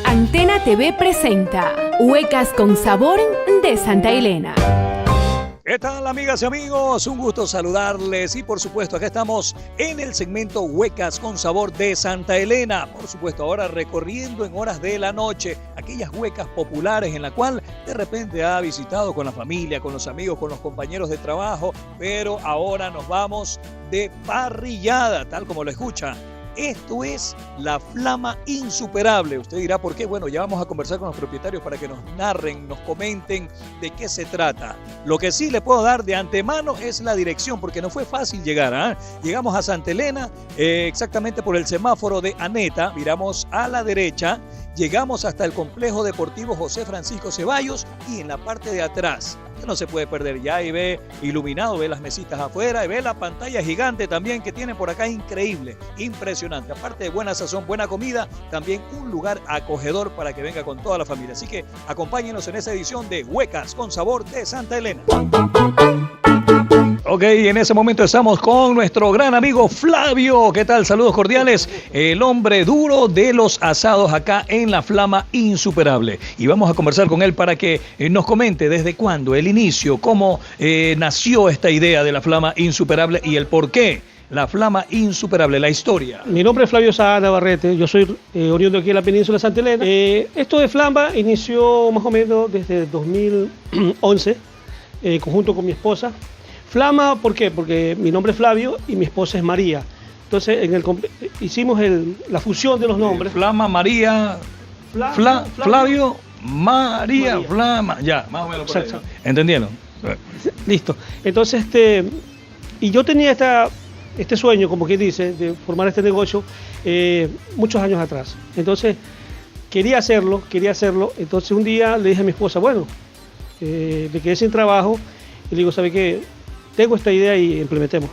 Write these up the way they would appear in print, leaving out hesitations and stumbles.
Antena TV presenta Huecas con Sabor de Santa Elena. ¿Qué tal, amigas y amigos? Un gusto saludarles y por supuesto acá estamos en el segmento Huecas con Sabor de Santa Elena. Por supuesto ahora recorriendo en horas de la noche aquellas huecas populares en la cual de repente ha visitado con la familia, con los amigos, con los compañeros de trabajo, pero ahora nos vamos de parrillada, tal como lo escucha. Esto es la Flama Insuperable. Usted dirá por qué. Bueno, ya vamos a conversar con los propietarios para que nos narren, nos comenten de qué se trata. Lo que sí le puedo dar de antemano es la dirección, porque no fue fácil llegar, ¿eh? Llegamos a Santa Elena, exactamente por el semáforo de Aneta, miramos a la derecha, llegamos hasta el complejo deportivo José Francisco Ceballos y en la parte de atrás, que no se puede perder, ya ahí ve iluminado, ve las mesitas afuera y ve la pantalla gigante también que tienen por acá, increíble, impresionante. Aparte de buena sazón, buena comida, también un lugar acogedor para que venga con toda la familia. Así que acompáñenos en esa edición de Huecas con Sabor de Santa Elena. Ok, en ese momento estamos con nuestro gran amigo Flavio. ¿Qué tal? Saludos cordiales. El hombre duro de los asados acá en la Flama Insuperable. Y vamos a conversar con él para que nos comente desde cuándo, el inicio, cómo nació esta idea de la Flama Insuperable y el por qué. La Flama Insuperable, la historia. Mi nombre es Flavio Saá Navarrete, yo soy oriundo aquí en la península de Santa Elena. Esto de Flama inició más o menos desde 2011, conjunto con mi esposa. Flama, ¿por qué? Porque mi nombre es Flavio y mi esposa es María. Entonces hicimos la fusión de los nombres. Flama, María, Flavio, María, Flama. Ya, más o menos por ahí, ¿no? ¿Entendieron? Listo. Entonces, y yo tenía este sueño, como quien dice, de formar este negocio muchos años atrás. Entonces, quería hacerlo. Entonces, un día le dije a mi esposa, bueno, me quedé sin trabajo y le digo, ¿sabe qué? Tengo esta idea y implementemos.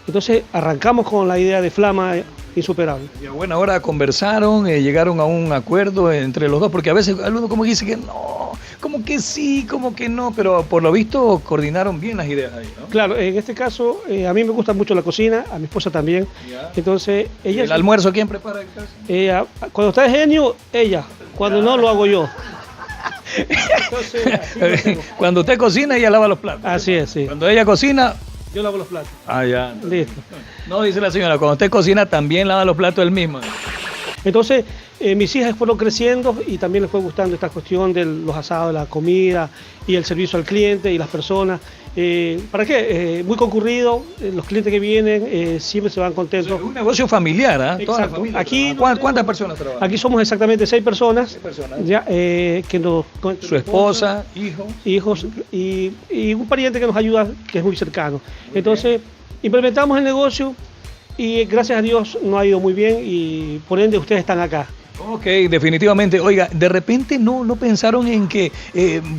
Entonces arrancamos con la idea de Flama Insuperable. Y a buena hora conversaron, llegaron a un acuerdo entre los dos, porque a veces alguno como que dice que no, como que sí, como que no, pero por lo visto coordinaron bien las ideas ahí, ¿no? Claro, en este caso a mí me gusta mucho la cocina, a mi esposa también. Ya. Entonces ella. ¿El almuerzo quién prepara en casa? Cuando está de genio, ella. Cuando no, lo hago yo. Entonces, cuando usted cocina, ella lava los platos. Así es, sí. Cuando ella cocina, yo lavo los platos. Ah, ya. Listo. No, dice la señora, cuando usted cocina también lava los platos él mismo. Entonces, mis hijas fueron creciendo y también les fue gustando esta cuestión de los asados, la comida y el servicio al cliente y las personas. ¿Para qué? Muy concurrido, los clientes que vienen siempre se van contentos. Es un negocio familiar, ¿eh? Toda la familia. Aquí, ¿Cuántas personas trabajan? Aquí somos exactamente 6 personas. 6 personas. Ya, su esposa, hijos y un pariente que nos ayuda, que es muy cercano. Entonces, implementamos el negocio y gracias a Dios nos ha ido muy bien y por ende ustedes están acá. Ok, definitivamente. Oiga, de repente no pensaron en que,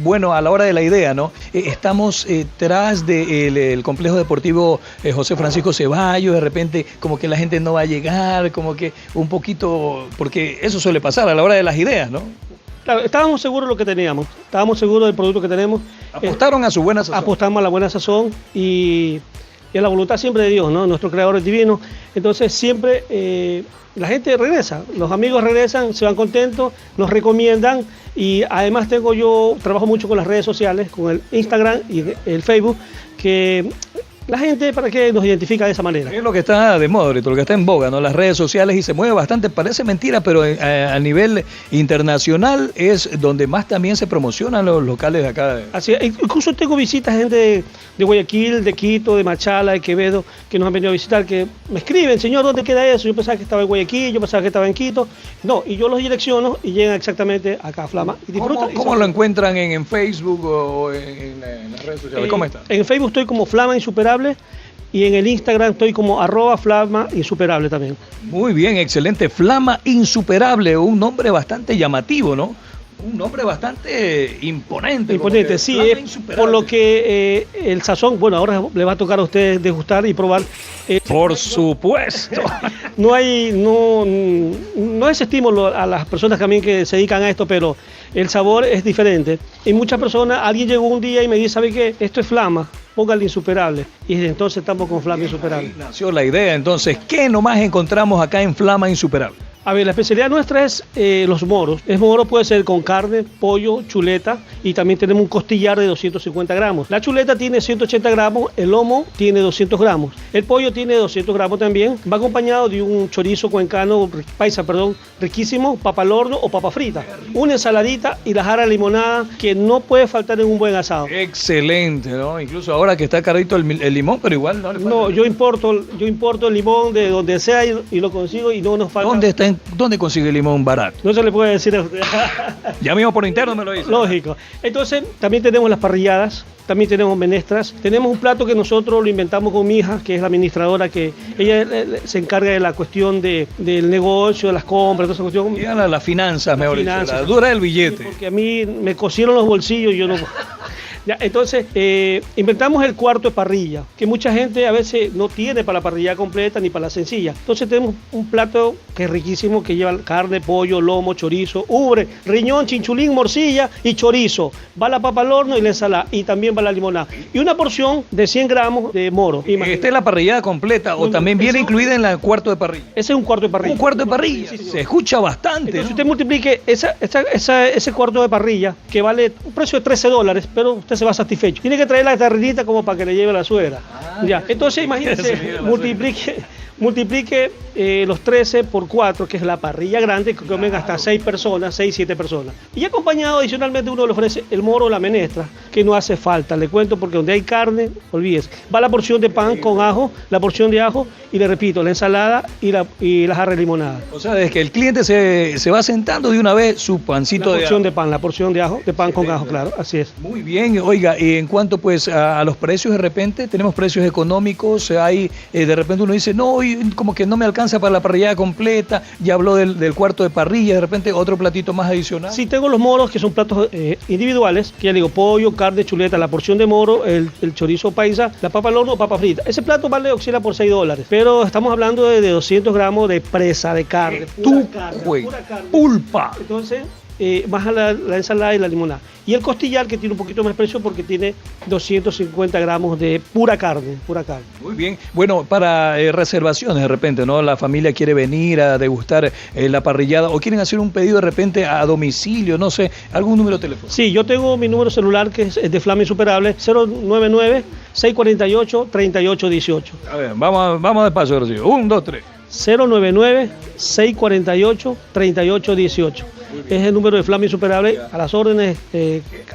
bueno, a la hora de la idea, ¿no? Estamos tras del complejo deportivo José Francisco Ceballos, de repente como que la gente no va a llegar, como que un poquito, porque eso suele pasar a la hora de las ideas, ¿no? Claro, estábamos seguros de lo que teníamos, estábamos seguros del producto que tenemos. Apostaron a su buena sazón. Apostamos a la buena sazón y a la voluntad siempre de Dios, ¿no? Nuestro creador es divino. Entonces siempre la gente regresa, los amigos regresan, se van contentos, nos recomiendan y además trabajo mucho con las redes sociales, con el Instagram y el Facebook, que la gente para que nos identifica de esa manera. Es lo que está de moda ahorita, lo que está en boga, ¿no? Las redes sociales y se mueve bastante, parece mentira, pero a nivel internacional es donde más también se promocionan los locales de acá. Así es, incluso tengo visitas gente de Guayaquil, de Quito, de Machala, de Quevedo, que nos han venido a visitar, que me escriben, señor, ¿dónde queda eso? Yo pensaba que estaba en Guayaquil, yo pensaba que estaba en Quito. No, y yo los direcciono y llegan exactamente acá a Flama. Y disfrutan. ¿Cómo lo encuentran en Facebook o en las redes sociales? ¿Cómo está? En Facebook estoy como Flama Insuperable. Y en el Instagram estoy como @Flama Insuperable también. Muy bien, excelente. Flama Insuperable, un nombre bastante llamativo, ¿no? Un nombre bastante imponente. Imponente, sí, por lo que el sazón, bueno, ahora le va a tocar a ustedes degustar y probar. Por supuesto. no es estímulo a las personas también que se dedican a esto, pero el sabor es diferente. Y muchas personas, alguien llegó un día y me dice, ¿sabe qué? Esto es flama, póngale insuperable. Y desde entonces estamos con flama insuperable. Ahí nació la idea, entonces, ¿qué nomás encontramos acá en Flama Insuperable? A ver, la especialidad nuestra es los moros. El moro puede ser con carne, pollo, chuleta y también tenemos un costillar de 250 gramos. La chuleta tiene 180 gramos, el lomo tiene 200 gramos. El pollo tiene 200 gramos también. Va acompañado de un chorizo cuencano, riquísimo, papa al horno o papa frita. Una ensaladita y la jara limonada que no puede faltar en un buen asado. Excelente, ¿no? Incluso ahora que está carito el limón, pero igual no le falta. No, yo importo el limón de donde sea y lo consigo y no nos falta. ¿Dónde consigue el limón barato? No se le puede decir a usted. Ya mismo por interno me lo dice. Lógico. Entonces, también tenemos las parrilladas, también tenemos menestras. Tenemos un plato que nosotros lo inventamos con mi hija, que es la administradora, que ella se encarga de la cuestión del negocio, de las compras, toda esa cuestión. Y las finanzas, mejor dicho, la finanzas. dura del billete. Sí, porque a mí me cosieron los bolsillos y yo no... Ya, entonces, inventamos el cuarto de parrilla, que mucha gente a veces no tiene para la parrilla completa ni para la sencilla. Entonces tenemos un plato que es riquísimo, que lleva carne, pollo, lomo, chorizo, ubre, riñón, chinchulín, morcilla y chorizo. Va la papa al horno y la ensalada, y también va la limonada. Y una porción de 100 gramos de moro. ¿Esta es la parrillada completa o también viene incluida en el cuarto de parrilla? Ese es un cuarto de parrilla. Un cuarto de parrilla, Sí, se escucha bastante. Entonces ¿no? usted multiplique ese cuarto de parrilla, que vale un precio de $13, pero usted se va satisfecho. Tiene que traer la tardita como para que le lleve a la suegra. Ya. Entonces imagínese, multiplique los 13 por 4, que es la parrilla grande, que comen hasta 6 personas, 6, 7 personas. Y acompañado adicionalmente uno le ofrece el moro o la menestra, que no hace falta, le cuento, porque donde hay carne, olvídese. Va la porción de pan con ajo, la porción de ajo, y le repito, la ensalada y la jarra de limonada. O sea, desde que el cliente se va sentando de una vez su pancito La porción de de pan, la porción de ajo, de pan con ajo, claro, así es. Muy bien, oiga, y en cuanto pues a los precios, de repente tenemos precios económicos, hay de repente uno dice, no, como que no me alcanza para la parrillada completa, ya habló del cuarto de parrilla, de repente otro platito más adicional. Sí, tengo los moros, que son platos individuales, que ya le digo, pollo, carne, chuleta, la porción de moro, el chorizo paisa, la papa al horno o papa frita. Ese plato oscila por $6, pero estamos hablando de 200 gramos de presa de carne, pura carne. Pulpa. Entonces, más la ensalada y la limonada. Y el costillar, que tiene un poquito más precio porque tiene 250 gramos de pura carne. Muy bien. Bueno, para reservaciones de repente, ¿no? La familia quiere venir a degustar la parrillada o quieren hacer un pedido de repente a domicilio, no sé, algún número de teléfono. Sí, yo tengo mi número celular que es de Flama Insuperable, 099-648-3818. A ver, vamos despacio, Rocío. 1, 2, 3. 099-648-3818. Es el número de Flama Insuperable, a las órdenes.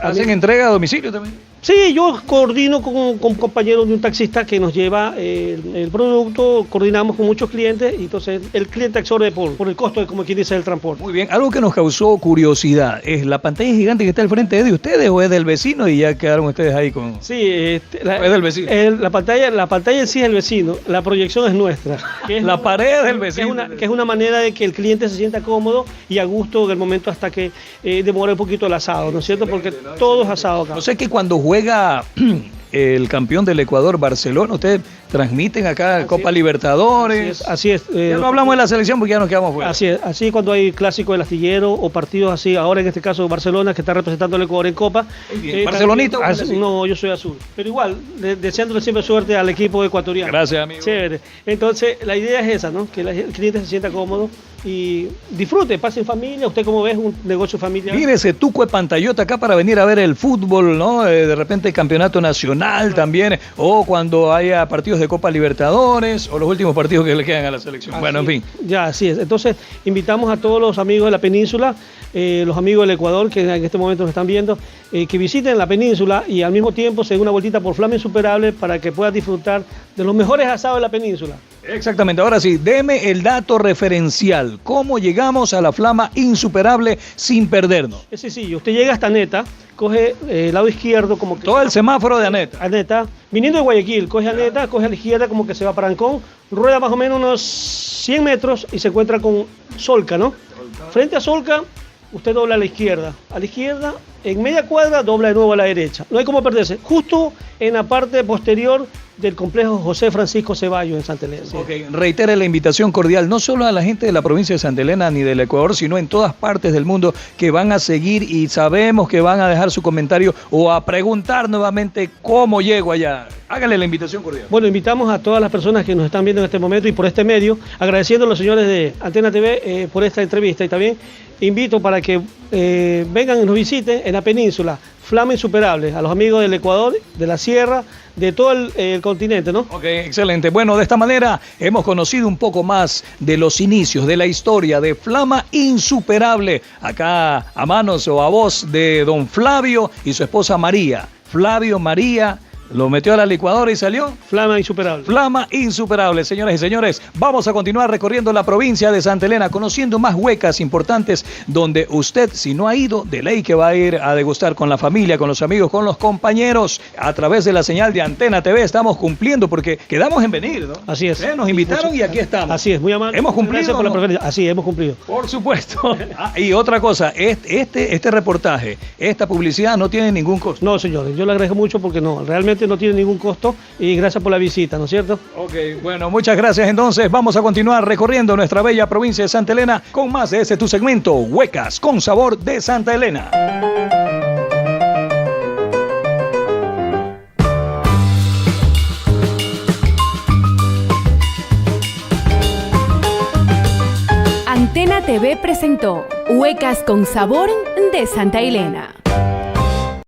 ¿Hacen entrega a domicilio también? Sí, yo coordino con compañeros de un taxista que nos lleva el producto, coordinamos con muchos clientes y entonces el cliente absorbe por el costo, como quien dice, del transporte. Muy bien, algo que nos causó curiosidad, ¿es la pantalla gigante que está al frente es de ustedes o es del vecino y ya quedaron ustedes ahí con...? Sí, es del vecino. La pantalla en sí es el vecino, la proyección es nuestra. Que es la pared es del vecino. Que es una manera de que el cliente se sienta cómodo y a gusto en el momento hasta que demore un poquito el asado, ¿no es cierto? Porque todo es asado acá. No sé que cuando juega el campeón del Ecuador, Barcelona, ustedes transmiten acá Copa Libertadores. Así es. Ya no hablamos de la selección porque ya nos quedamos fuera. Así cuando hay clásico del astillero o partidos así, ahora en este caso Barcelona, que está representando al Ecuador en Copa. ¿Barcelonito? No, yo soy azul. Pero igual, deseándole siempre suerte al equipo ecuatoriano. Gracias, amigo. Chévere. Entonces, la idea es esa, ¿no? Que el cliente se sienta cómodo y disfrute, pase en familia. Usted, como ves, un negocio familiar. Mire ese tuco de pantallota acá para venir a ver el fútbol, ¿no? De repente campeonato nacional también, o cuando haya partidos de Copa Libertadores, o los últimos partidos que le quedan a la selección. Bueno, en fin. Ya, así es. Entonces, invitamos a todos los amigos de la península, los amigos del Ecuador, que en este momento nos están viendo, que visiten la península y al mismo tiempo se den una vueltita por Flama Insuperable para que puedan disfrutar de los mejores asados de la península. Exactamente, ahora sí, deme el dato referencial. ¿Cómo llegamos a la Flama Insuperable sin perdernos? Es sencillo, usted llega hasta Aneta, coge el lado izquierdo como que... Todo el semáforo de Aneta. Aneta, viniendo de Guayaquil, coge Aneta, coge a la izquierda como que se va para Ancón, rueda más o menos unos 100 metros y se encuentra con Solca, ¿no? Frente a Solca usted dobla a la izquierda, en media cuadra dobla de nuevo a la derecha. No hay cómo perderse, justo en la parte posterior del complejo José Francisco Ceballos en Santa Elena. Ok, reitere la invitación cordial, no solo a la gente de la provincia de Santa Elena ni del Ecuador, sino en todas partes del mundo que van a seguir y sabemos que van a dejar su comentario o a preguntar nuevamente cómo llego allá. Háganle la invitación cordial. Bueno, invitamos a todas las personas que nos están viendo en este momento y por este medio, agradeciendo a los señores de Antena TV por esta entrevista y también invito para que vengan y nos visiten en la península, Flama Insuperable, a los amigos del Ecuador, de la Sierra, de todo el continente, ¿no? Ok, excelente. Bueno, de esta manera hemos conocido un poco más de los inicios, de la historia de Flama Insuperable, acá a manos o a voz de don Flavio y su esposa María. Flavio, María, lo metió a la licuadora y salió Flama Insuperable. Flama Insuperable, señoras y señores. Vamos a continuar recorriendo la provincia de Santa Elena, conociendo más huecas importantes donde usted, si no ha ido, de ley que va a ir a degustar con la familia, con los amigos, con los compañeros. A través de la señal de Antena TV estamos cumpliendo porque quedamos en venir, ¿no? Así es. Nos invitaron y aquí estamos. Así es, muy amable. ¿Hemos cumplido? Gracias por la preferencia. Así, hemos cumplido. Por supuesto. Y otra cosa, este reportaje, esta publicidad no tiene ningún costo. No, señores, yo le agradezco mucho porque no, realmente no tiene ningún costo y gracias por la visita, ¿no es cierto? Ok, bueno, muchas gracias. Entonces vamos a continuar recorriendo nuestra bella provincia de Santa Elena con más de tu segmento, Huecas con Sabor de Santa Elena. Antena TV presentó Huecas con Sabor de Santa Elena.